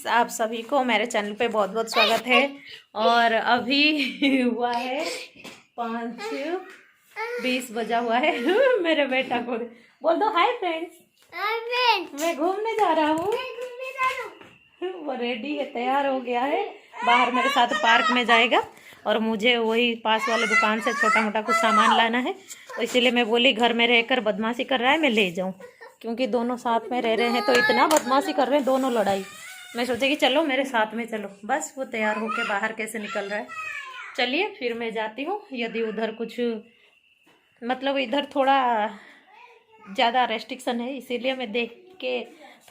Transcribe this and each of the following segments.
आप सभी को मेरे चैनल पे बहुत बहुत स्वागत है। और अभी हुआ है 5:20 बजा हुआ है। मेरे बेटा को बोल दो हाय फ्रेंड्स। मैं घूमने जा रहा हूँ। वो रेडी है, तैयार हो गया है, बाहर मेरे साथ पार्क में जाएगा। और मुझे वही पास वाले दुकान से छोटा मोटा कुछ सामान लाना है, तो इसीलिए मैं बोली घर में रहकर बदमाशी कर रहा है, मैं ले जाऊं, क्योंकि दोनों साथ में रह रहे हैं तो इतना बदमाशी कर रहे हैं दोनों, लड़ाई। मैं सोचे कि चलो मेरे साथ में चलो। बस वो तैयार होके बाहर कैसे निकल रहा है। चलिए फिर मैं जाती हूँ। यदि उधर कुछ मतलब इधर थोड़ा ज़्यादा रेस्ट्रिक्शन है, इसीलिए मैं देख के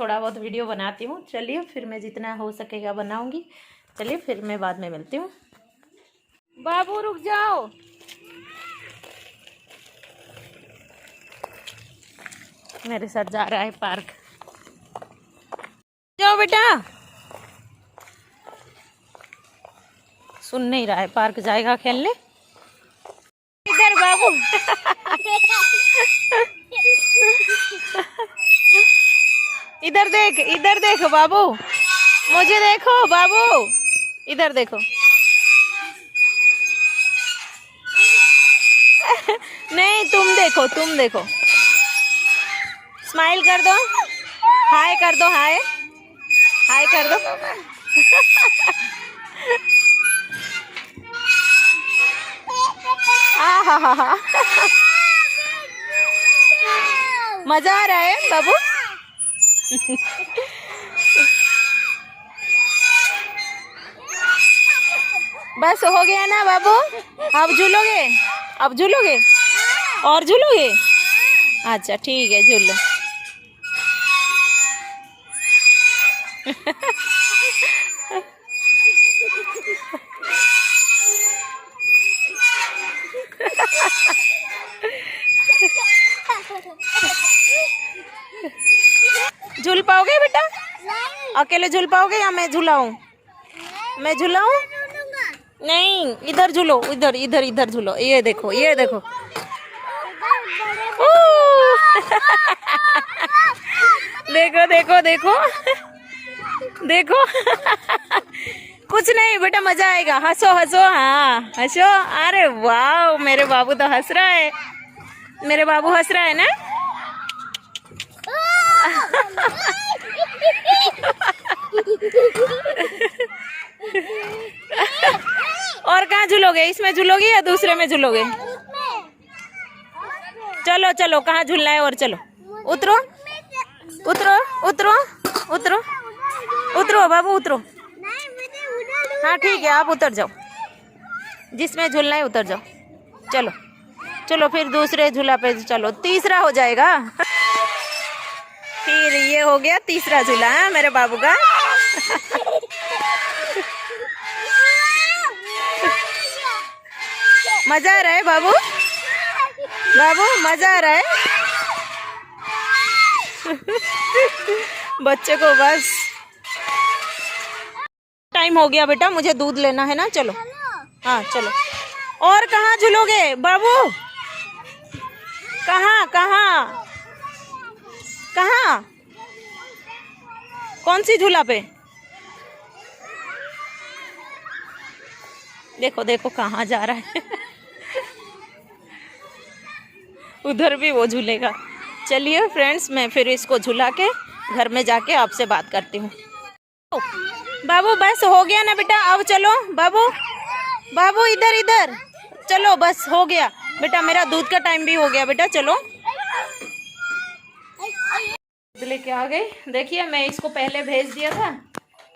थोड़ा बहुत वीडियो बनाती हूँ। चलिए फिर मैं जितना हो सकेगा बनाऊँगी। चलिए फिर मैं बाद में मिलती हूँ। बाबू रुक जाओ। मेरे साथ जा रहा है पार्क। जाओ बेटा। सुन नहीं रहा है, पार्क जाएगा खेलने। इधर बाबू। इधर देख बाबू, मुझे देखो बाबू, इधर देखो। नहीं तुम देखो। स्माइल कर दो, हाय कर दो, हाय हाय कर दो। हा मजा आ रहा है बाबू। बस हो गया ना बाबू, अब झूलोगे और झूलोगे। अच्छा ठीक है, झूलो। झूल पाओगे बेटा? अकेले झूल पाओगे या मैं झूलाऊं? मैं झूलाऊं? नहीं, इधर झूलो, इधर झूलो। ये देखो देखो। कुछ नहीं बेटा, मजा आएगा। हंसो। हाँ हंसो। अरे वाह, मेरे बाबू तो हंस रहा है। मेरे बाबू हंस रहा है ना। और कहाँ झूलोगे? इसमें झूलोगे या दूसरे में झूलोगे? चलो कहाँ झूलना है और चलो। उतरो बाबू, उतरो। हाँ ठीक है, आप उतर जाओ, जिसमें झूलना है उतर जाओ। चलो फिर दूसरे झूला पे चलो, तीसरा हो जाएगा। फिर ये हो गया तीसरा झूला है मेरे बाबू का। मजा आ रहा है बाबू, मजा आ रहा है। बच्चे को बस टाइम हो गया बेटा, मुझे दूध लेना है ना। चलो हाँ चलो। और कहाँ झूलोगे बाबू? कहाँ कौन सी झूला पे? देखो कहाँ जा रहा है। उधर भी वो झूलेगा। चलिए फ्रेंड्स, मैं फिर इसको झूला के घर में जाके आपसे बात करती हूँ। बाबू बस हो गया ना बेटा, अब चलो बाबू इधर चलो, बस हो गया बेटा, मेरा दूध का टाइम भी हो गया बेटा। चलो लेके आ गई। देखिए मैं इसको पहले भेज दिया था,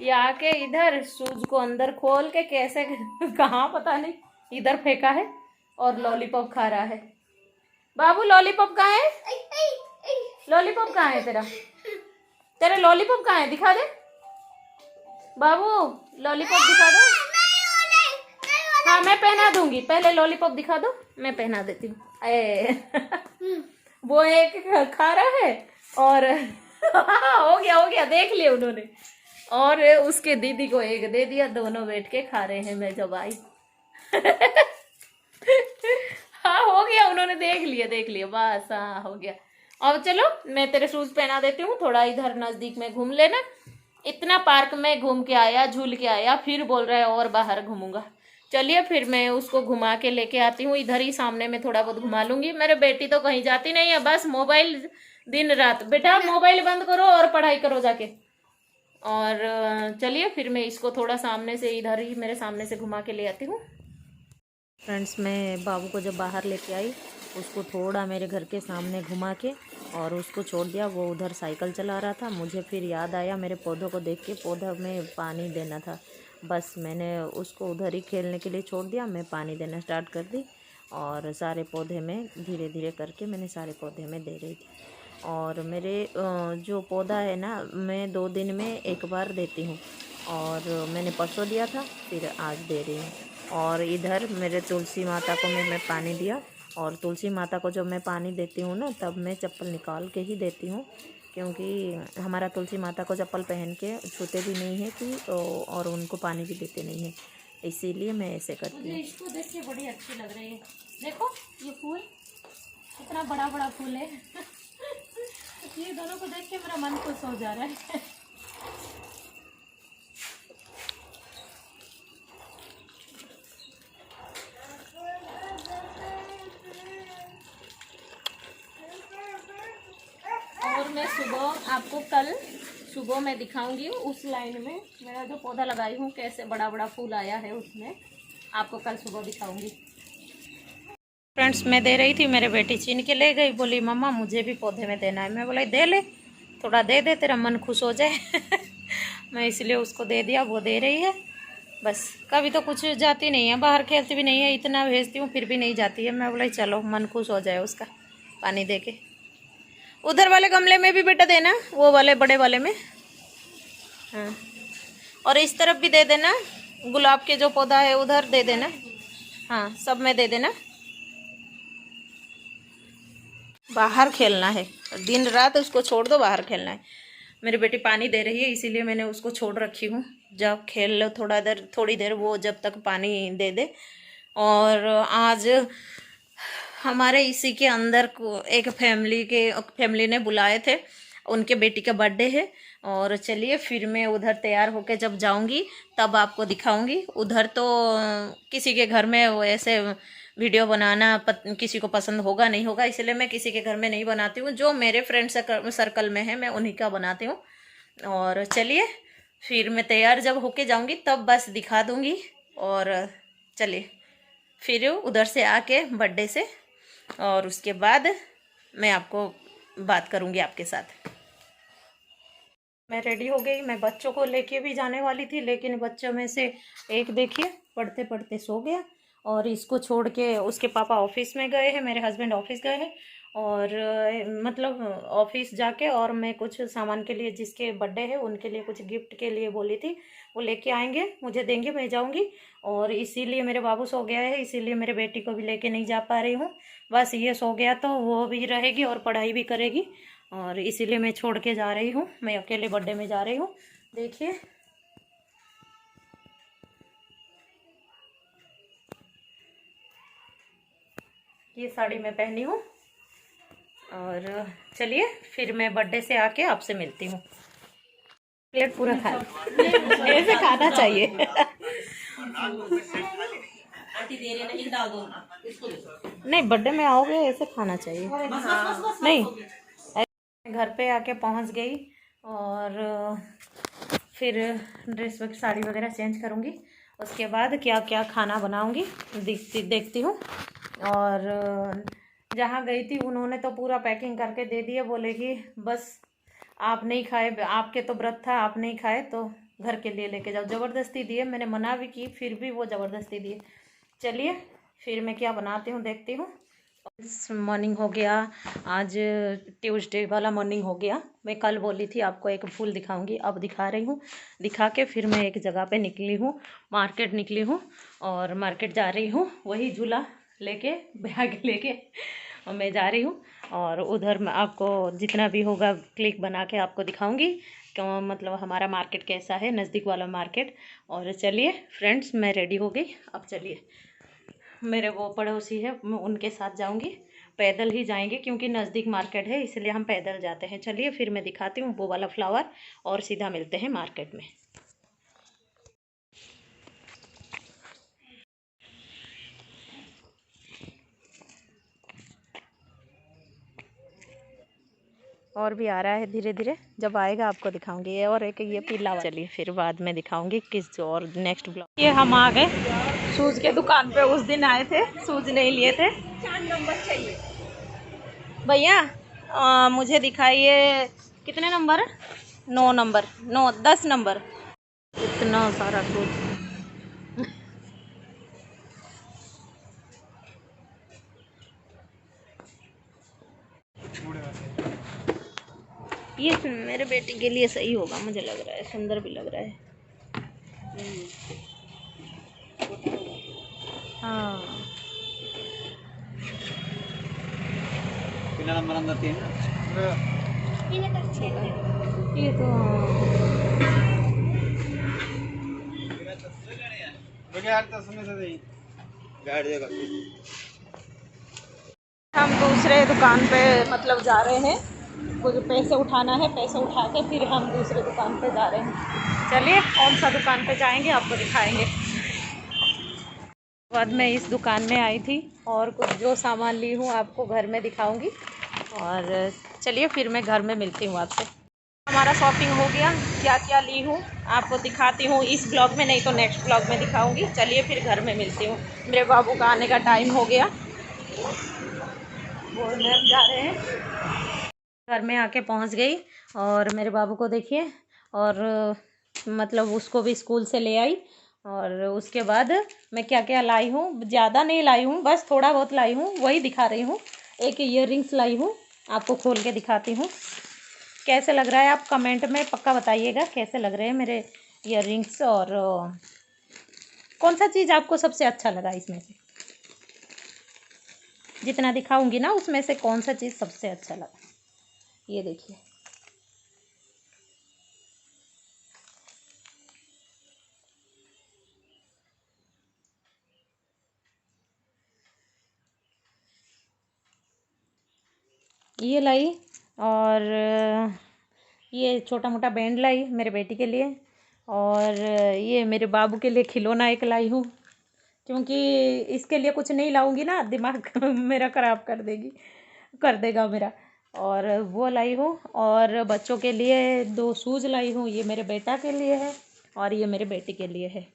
ये आके इधर शूज को अंदर खोल के कैसे कहाँ पता नहीं इधर फेंका है और लॉलीपॉप खा रहा है। बाबू लॉलीपॉप कहाँ है? लॉलीपॉप कहाँ है तेरा लॉलीपॉप कहाँ है? दिखा दे बाबू, लॉलीपॉप दिखा दो। हाँ मैं पहना दूंगी, पहले लॉलीपॉप दिखा दो, मैं पहना देती हूँ। वो एक खा रहा है और हो गया, देख लिया उन्होंने। और उसके दीदी को एक दे दिया, दोनों बैठ के खा रहे हैं। मैं जब आई हाँ हो गया, उन्होंने देख लिया बस। हाँ हो गया। अब चलो मैं तेरे शूज पहना देती हूँ, थोड़ा इधर नजदीक में घूम लेना इतना पार्क में घूम के आया, झूल के आया, फिर बोल रहा है और बाहर घूमूंगा। चलिए फिर मैं उसको घुमा के लेके आती हूँ। इधर ही सामने में थोड़ा बहुत घुमा लूंगी। मेरे बेटी तो कहीं जाती नहीं है, बस मोबाइल दिन रात। बेटा मोबाइल बंद करो और पढ़ाई करो जाके। और चलिए फिर मैं इसको थोड़ा सामने से, इधर ही मेरे सामने से घुमा के ले आती हूँ। फ्रेंड्स, मैं बाबू को जब बाहर लेके आई, उसको थोड़ा मेरे घर के सामने घुमा के और उसको छोड़ दिया। वो उधर साइकिल चला रहा था। मुझे फिर याद आया मेरे पौधों को देख के, पौधा में पानी देना था। बस मैंने उसको उधर ही खेलने के लिए छोड़ दिया। मैं पानी देना स्टार्ट कर दी और सारे पौधे में धीरे धीरे करके मैंने सारे पौधे में दे रही थी। और मेरे जो पौधा है ना, मैं 2 दिन में एक बार देती हूँ। और मैंने परसों दिया था, फिर आज दे रही हूँ। और इधर मेरे तुलसी माता को मैं पानी दिया। और तुलसी माता को जब मैं पानी देती हूँ ना, तब मैं चप्पल निकाल के ही देती हूँ, क्योंकि हमारा तुलसी माता को चप्पल पहन के छूते भी नहीं है कि और उनको पानी भी देते नहीं है, इसीलिए मैं ऐसे करती हूँ। इसको देख के बड़ी अच्छी लग रही है। देखो ये फूल कितना बड़ा बड़ा फूल है। ये दोनों को देख के मेरा मन खुश हो जा रहा है। और मैं सुबह आपको कल सुबह मैं दिखाऊंगी उस लाइन में मेरा जो पौधा लगाई हूँ कैसे बड़ा बड़ा फूल आया है, उसमें आपको कल सुबह दिखाऊंगी। फ्रेंड्स, मैं दे रही थी, मेरे बेटी छीन के ले गई, बोली मम्मा मुझे भी पौधे में देना है। मैं बोला दे ले, थोड़ा दे दे, तेरा मन खुश हो जाए। मैं इसलिए उसको दे दिया, वो दे रही है। बस कभी तो कुछ जाती नहीं है बाहर, खेलती भी नहीं है, इतना भेजती हूँ फिर भी नहीं जाती है। मैं बोला चलो मन खुश हो जाए उसका पानी दे के। उधर वाले गमले में भी बेटा देना, वो वाले बड़े वाले में। हाँ, और इस तरफ भी दे देना, गुलाब के जो पौधा है उधर दे देना। हाँ, सब में दे देना। बाहर खेलना है, दिन रात उसको छोड़ दो, बाहर खेलना है। मेरी बेटी पानी दे रही है, इसीलिए मैंने उसको छोड़ रखी हूँ। जब खेल लो थोड़ी देर वो जब तक पानी दे दे। और आज हमारे इसी के अंदर को एक फैमिली ने बुलाए थे, उनके बेटी का बर्थडे है। और चलिए फिर मैं उधर तैयार होके जब जाऊंगी तब आपको दिखाऊंगी। उधर तो किसी के घर में वो ऐसे वीडियो बनाना किसी को पसंद होगा नहीं होगा, इसलिए मैं किसी के घर में नहीं बनाती हूँ। जो मेरे फ्रेंड सर्कल में है मैं उन्हीं का बनाती हूँ। और चलिए फिर मैं तैयार जब होके जाऊंगी तब बस दिखा दूंगी। और चलिए फिर उधर से आके बर्थडे से, और उसके बाद मैं आपको बात करूंगी आपके साथ। मैं रेडी हो गई, मैं बच्चों को लेके भी जाने वाली थी, लेकिन बच्चों में से एक देखिए पढ़ते पढ़ते सो गया। और इसको छोड़ के उसके पापा ऑफिस में गए हैं, मेरे हस्बैंड ऑफिस गए हैं। और मतलब ऑफिस जाके, और मैं कुछ सामान के लिए, जिसके बर्थडे है उनके लिए कुछ गिफ्ट के लिए बोली थी, वो लेके आएंगे, मुझे देंगे, मैं जाऊँगी। और इसीलिए मेरे बाबू सो गया है, इसीलिए मेरे बेटी को भी लेके नहीं जा पा रही हूँ। बस ये सो गया तो वो भी रहेगी और पढ़ाई भी करेगी, और इसीलिए मैं छोड़ के जा रही हूँ। मैं अकेले बर्थडे में जा रही हूँ। देखिए ये साड़ी मैं पहनी हूँ। और चलिए फिर मैं बर्थडे से आके आपसे मिलती हूँ। प्लेट पूरा खा ऐसे खाना चाहिए। नहीं, बर्थडे में आओगे ऐसे खाना चाहिए। नहीं, घर पे आके पहुंच गई और फिर ड्रेस साड़ी वगैरह चेंज करूंगी। उसके बाद क्या क्या खाना बनाऊंगी देखती हूँ। और जहाँ गई थी उन्होंने तो पूरा पैकिंग करके दे दिया, बोले कि बस आप नहीं खाए, आपके तो व्रत था, आप नहीं खाए तो घर के लिए लेके जाओ। ज़बरदस्ती दिए, मैंने मना भी की फिर भी वो ज़बरदस्ती दिए। चलिए फिर मैं क्या बनाती हूँ देखती हूँ। मॉर्निंग हो गया, आज ट्यूसडे वाला मॉर्निंग हो गया। मैं कल बोली थी आपको एक फूल दिखाऊंगी, अब दिखा रही हूँ। दिखा के फिर मैं एक जगह पे निकली हूँ, मार्केट निकली हूँ। और मार्केट जा रही हूँ, वही झूला लेके, बैग लेके और मैं जा रही हूँ। और उधर मैं आपको जितना भी होगा क्लिक बना के आपको दिखाऊंगी, क्यों मतलब हमारा मार्केट कैसा है, नज़दीक वाला मार्केट। और चलिए फ्रेंड्स, मैं रेडी हो गई, अब चलिए मेरे वो पड़ोसी है, मैं उनके साथ जाऊंगी। पैदल ही जाएंगे क्योंकि नज़दीक मार्केट है, इसलिए हम पैदल जाते हैं। चलिए फिर मैं दिखाती हूँ वो वाला फ्लावर और सीधा मिलते हैं मार्केट में। और भी आ रहा है धीरे धीरे, जब आएगा आपको दिखाऊंगी। ये और एक ये पीला। चलिए फिर बाद में दिखाऊंगी किस और नेक्स्ट ब्लॉग। ये हम आ गए शूज़ के दुकान पे, उस दिन आए थे शूज़ नहीं लिए थे। 4 नंबर चाहिए भैया। मुझे दिखाइए कितने नंबर? 9 number, 9 10 number. इतना सारा शूज़। ये मेरे बेटे के लिए सही होगा, मुझे लग रहा है, सुंदर भी लग रहा है। हाँ नंबर अंदर 3 ये तो हम दूसरे दुकान पे मतलब जा रहे हैं, कुछ पैसे उठाना है, पैसे उठा के फिर हम दूसरे दुकान पे जा रहे हैं। चलिए कौन सा दुकान पे जाएंगे आपको दिखाएंगे। बाद मैं इस दुकान में आई थी और कुछ जो सामान ली हूँ आपको घर में दिखाऊंगी। और चलिए फिर मैं घर में मिलती हूँ आपसे। हमारा शॉपिंग हो गया, क्या क्या ली हूँ आपको दिखाती हूँ इस ब्लॉग में, नहीं तो नेक्स्ट ब्लॉग में दिखाऊंगी। चलिए फिर घर में मिलती हूँ। मेरे बाबू का आने का टाइम हो गया, वो हम जा रहे हैं। घर में आके पहुँच गई और मेरे बाबू को देखिए, और मतलब उसको भी स्कूल से ले आई। और उसके बाद मैं क्या क्या लाई हूँ, ज़्यादा नहीं लाई हूँ, बस थोड़ा बहुत लाई हूँ, वही दिखा रही हूँ। एक ईयररिंग्स लाई हूँ, आपको खोल के दिखाती हूँ। कैसे लग रहा है आप कमेंट में पक्का बताइएगा कैसे लग रहे हैं मेरे ईयररिंग्स। और कौन सा चीज़ आपको सबसे अच्छा लगा इसमें से, जितना दिखाऊंगी ना उसमें से कौन सा चीज़ सबसे अच्छा लगा। ये देखिए, ये लाई। और ये छोटा मोटा बैंड लाई मेरे बेटी के लिए। और ये मेरे बाबू के लिए खिलौना एक लाई हूँ, क्योंकि इसके लिए कुछ नहीं लाऊंगी ना दिमाग मेरा ख़राब कर देगा मेरा। और वो लाई हूँ। और बच्चों के लिए 2 शूज़ लाई हूँ, ये मेरे बेटा के लिए है और ये मेरे बेटी के लिए है।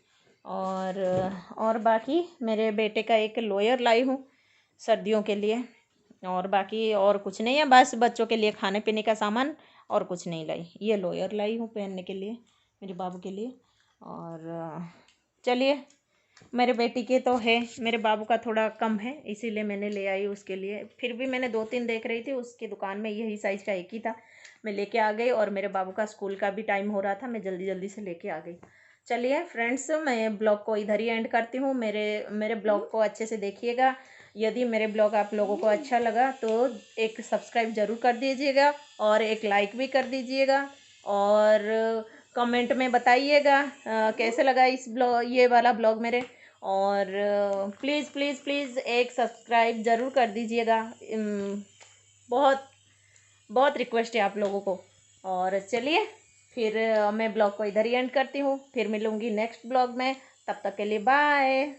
और बाकी मेरे बेटे का एक लोयर लाई हूँ सर्दियों के लिए। और बाकी और कुछ नहीं है, बस बच्चों के लिए खाने पीने का सामान, और कुछ नहीं लाई। ये लोयर लाई हूँ पहनने के लिए मेरे बाबू के लिए। और चलिए, मेरे बेटी के तो है, मेरे बाबू का थोड़ा कम है, इसीलिए मैंने ले आई उसके लिए। फिर भी मैंने 2-3 देख रही थी, उसकी दुकान में यही साइज़ का एक ही था, मैं लेके आ गई। और मेरे बाबू का स्कूल का भी टाइम हो रहा था, मैं जल्दी जल्दी से लेके आ गई। चलिए फ्रेंड्स, मैं ब्लॉग को इधर ही एंड करती हूँ। मेरे ब्लॉग को अच्छे से देखिएगा। यदि मेरे ब्लॉग आप लोगों को अच्छा लगा तो एक सब्सक्राइब ज़रूर कर दीजिएगा और एक लाइक भी कर दीजिएगा। और कमेंट में बताइएगा कैसे लगा ये वाला ब्लॉग मेरे। और प्लीज़ प्लीज़ प्लीज़ एक सब्सक्राइब ज़रूर कर दीजिएगा। बहुत बहुत रिक्वेस्ट है आप लोगों को। और चलिए फिर मैं ब्लॉग को इधर ही एंड करती हूँ, फिर मिलूँगी नेक्स्ट ब्लॉग में। तब तक के लिए बाय।